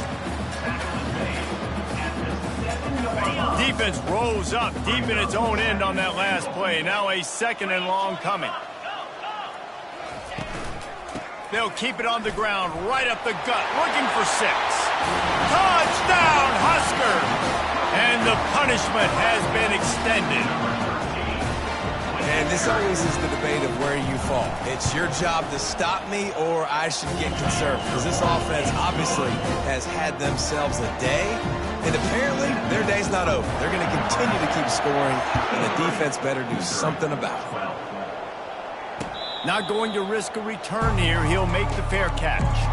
Defense rose up deep in its own end on that last play. Now a 2nd and long coming. They'll keep it on the ground, right up the gut, looking for 6. Touchdown, Husker! And the punishment has been extended. And this always is the debate of where you fall. It's your job to stop me, or I should get concerned. Because this offense obviously has had themselves a day, and apparently their day's not over. They're going to continue to keep scoring, and the defense better do something about it. Not going to risk a return here. He'll make the fair catch.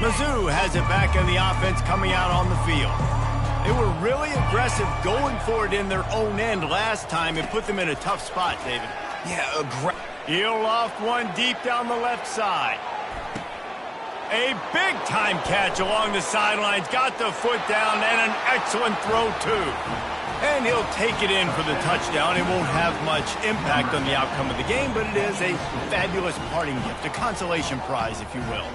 Mizzou has it back in the offense coming out on the field. They were really aggressive going for it in their own end last time and put them in a tough spot, David. Yeah, He'll loft one deep down the left side. A big-time catch along the sidelines. Got the foot down and an excellent throw, too. And he'll take it in for the touchdown. It won't have much impact on the outcome of the game, but it is a fabulous parting gift, a consolation prize, if you will.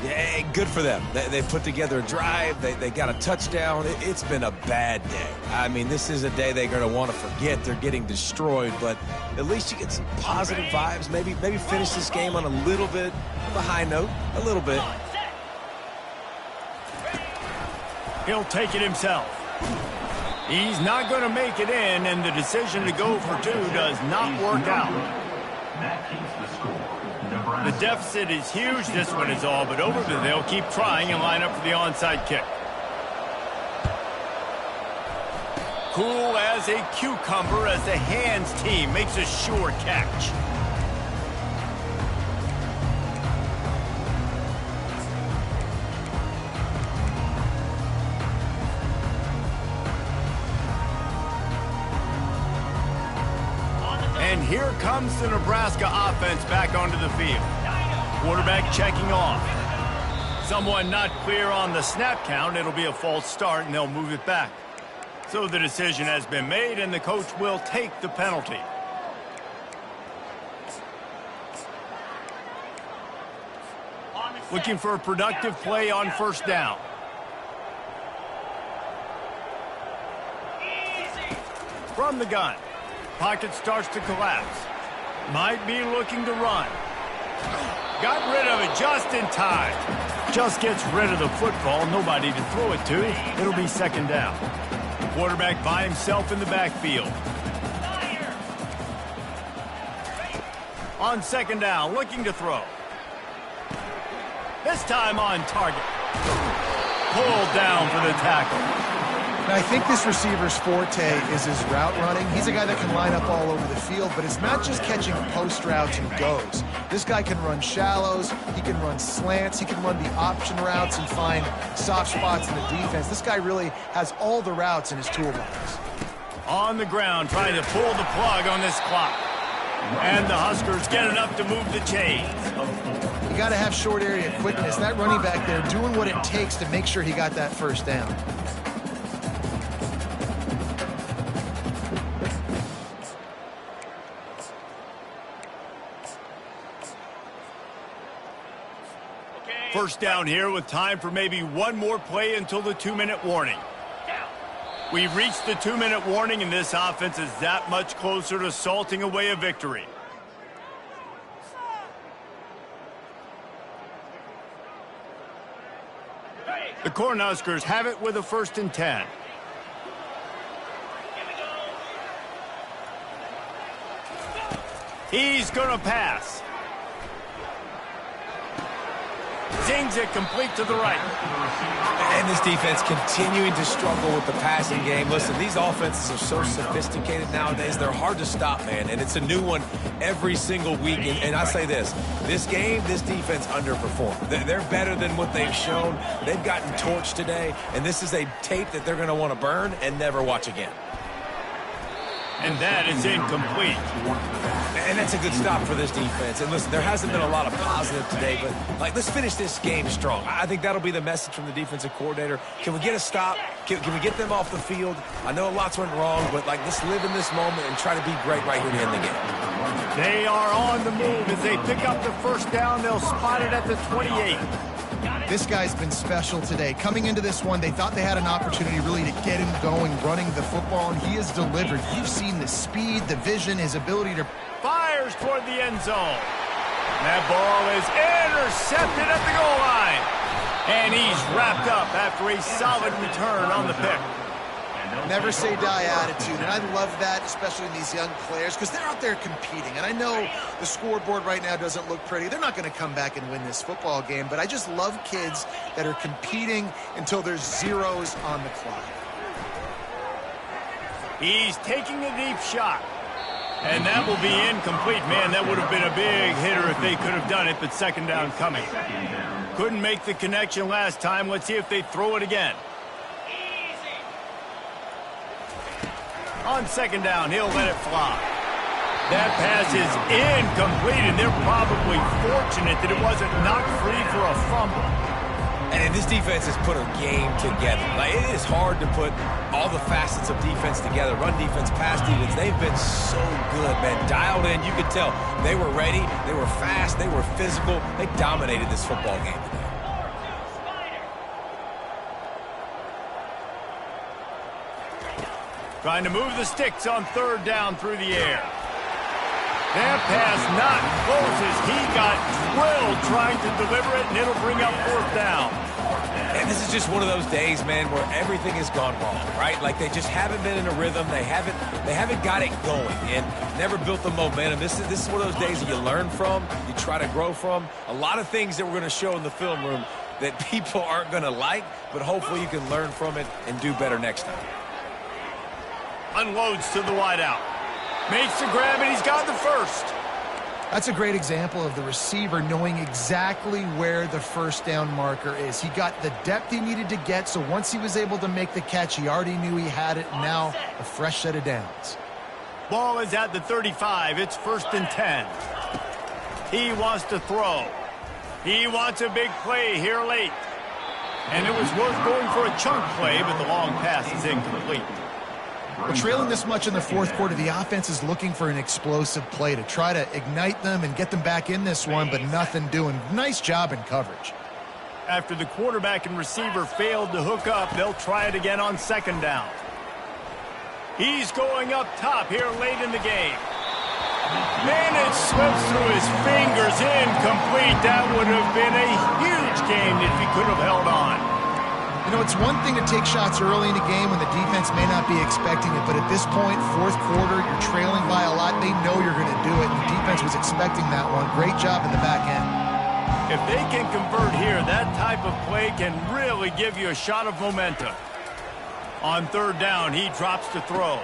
Yeah, good for them. They put together a drive. They got a touchdown. It's been a bad day. I mean, this is a day they're going to want to forget. They're getting destroyed, but at least you get some positive vibes. Maybe finish this game on a little bit of a high note. A little bit. He'll take it himself. He's not going to make it in, and the decision to go for two does not work out. That keeps the score. The deficit is huge. This one is all but over, but they'll keep trying and line up for the onside kick. Cool as a cucumber as the hands team makes a sure catch. And here comes the Nebraska offense back onto the field. Quarterback checking off. Someone not clear on the snap count. It'll be a false start, and they'll move it back. So the decision has been made, and the coach will take the penalty. Looking for a productive play on first down. From the gun. Pocket starts to collapse. Might be looking to run. Got rid of it just in time. Just gets rid of the football. Nobody to throw it to. It'll be second down. Quarterback by himself in the backfield. On second down, looking to throw. This time on target. Pulled down for the tackle. Now, I think this receiver's forte is his route running. He's a guy that can line up all over the field, but it's not just catching post routes and goes. This guy can run shallows, he can run slants, he can run the option routes and find soft spots in the defense. This guy really has all the routes in his toolbox. On the ground, trying to pull the plug on this clock. And the Huskers get enough to move the chains. You got to have short area quickness. That running back there doing what it takes to make sure he got that first down. First down here with time for maybe one more play until the 2-minute warning. We've reached the 2-minute warning, and this offense is that much closer to salting away a victory. The Cornhuskers have it with a 1st and 10. He's going to pass. Zings it complete to the right. And this defense continuing to struggle with the passing game. Listen, these offenses are so sophisticated nowadays. They're hard to stop, man. And it's a new one every single week. And I say this game, this defense underperformed. They're better than what they've shown. They've gotten torched today. And this is a tape that they're going to want to burn and never watch again. And that is incomplete. And that's a good stop for this defense. And listen, there hasn't been a lot of positive today, but let's finish this game strong. I think that'll be the message from the defensive coordinator. Can we get a stop? Can we get them off the field? I know lots went wrong, but let's live in this moment and try to be great right here to end the game. They are on the move as they pick up the first down. They'll spot it at the 28. This guy's been special today. Coming into this one, they thought they had an opportunity really to get him going, running the football, and he has delivered. You've seen the speed, the vision, his ability to... Fires toward the end zone. That ball is intercepted at the goal line. And he's wrapped up after a solid return on the pick. Never say die attitude, and I love that, especially in these young players, because they're out there competing. And I know the scoreboard right now doesn't look pretty. They're not going to come back and win this football game, but I just love kids that are competing until there's zeros on the clock. He's taking a deep shot. And that will be incomplete. Man, that would have been a big hitter if they could have done it, but second down coming. Couldn't make the connection last time. Let's see if they throw it again. On second down, he'll let it fly. That pass is incomplete, and they're probably fortunate that it wasn't knocked free for a fumble. And this defense has put a game together. Like, it is hard to put all the facets of defense together. Run defense, pass defense, they've been so good, man. Dialed in, you could tell. They were ready, they were fast, they were physical. They dominated this football game today. Trying to move the sticks on third down through the air. That pass not close as he got drilled trying to deliver it, and it'll bring up fourth down. And this is just one of those days, man, where everything has gone wrong, right? Like, they just haven't been in a rhythm. They haven't got it going and never built the momentum. This is one of those days that you learn from, you try to grow from. A lot of things that we're going to show in the film room that people aren't going to like, but hopefully you can learn from it and do better next time. Unloads to the wideout. Makes the grab, and he's got the first. That's a great example of the receiver knowing exactly where the first down marker is. He got the depth he needed to get, so once he was able to make the catch, he already knew he had it, and now a fresh set of downs. Ball is at the 35. It's 1st and 10. He wants to throw. He wants a big play here late. And it was worth going for a chunk play, but the long pass is incomplete. Well, trailing this much in the fourth quarter, the offense is looking for an explosive play to try to ignite them and get them back in this one, but nothing doing. Nice job in coverage. After the quarterback and receiver failed to hook up, they'll try it again on second down. He's going up top here late in the game. Man, it slips through his fingers, incomplete. That would have been a huge game if he could have held on. You know, it's one thing to take shots early in a game when the defense may not be expecting it, but at this point, fourth quarter, you're trailing by a lot. They know you're going to do it, and the defense was expecting that one. Great job in the back end. If they can convert here, that type of play can really give you a shot of momentum. On third down, he drops to throw.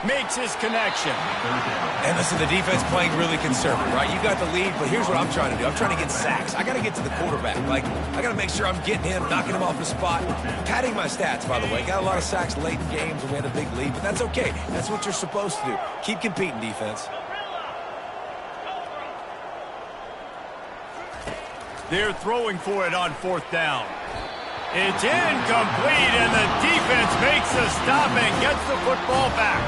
Makes his connection. And listen, the defense playing really conservative, right? You got the lead, but here's what I'm trying to do. I'm trying to get sacks. I got to get to the quarterback. Like, I got to make sure I'm getting him, knocking him off the spot. Padding my stats, by the way. Got a lot of sacks late in games when we had a big lead, but that's okay. That's what you're supposed to do. Keep competing, defense. They're throwing for it on fourth down. It's incomplete, and the defense makes a stop and gets the football back.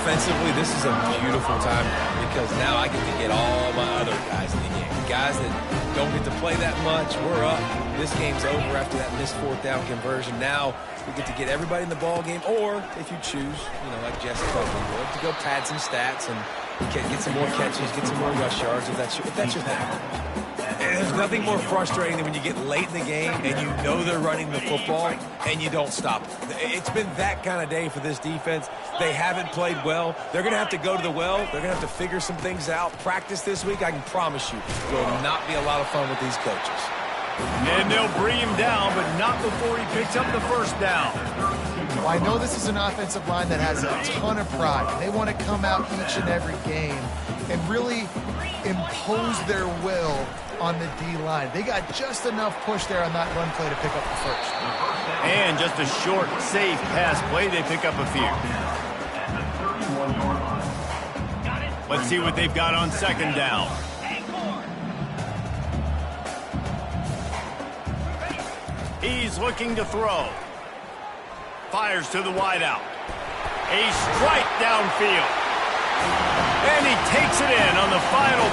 Offensively, this is a beautiful time because now I get to get all my other guys in the game. Guys that don't get to play that much, we're up. This game's over after that missed fourth down conversion. Now we get to get everybody in the ball game, or if you choose, you know, like Jesse Copeland would, to go pad some stats and get some more catches, get some more rush yards if that's your thing. And there's nothing more frustrating than when you get late in the game and you know they're running the football and you don't stop it. It's been that kind of day for this defense. They haven't played well. They're going to have to go to the well. They're going to have to figure some things out. Practice this week, I can promise you, will not be a lot of fun with these coaches. And they'll bring him down, but not before he picks up the first down. Well, I know this is an offensive line that has a ton of pride. They want to come out each and every game and really impose their will on the D-line. They got just enough push there on that run play to pick up the first. And just a short, safe pass play, they pick up a few. Let's see what they've got on second down. He's looking to throw. Fires to the wideout. A strike downfield. And he takes it in on the final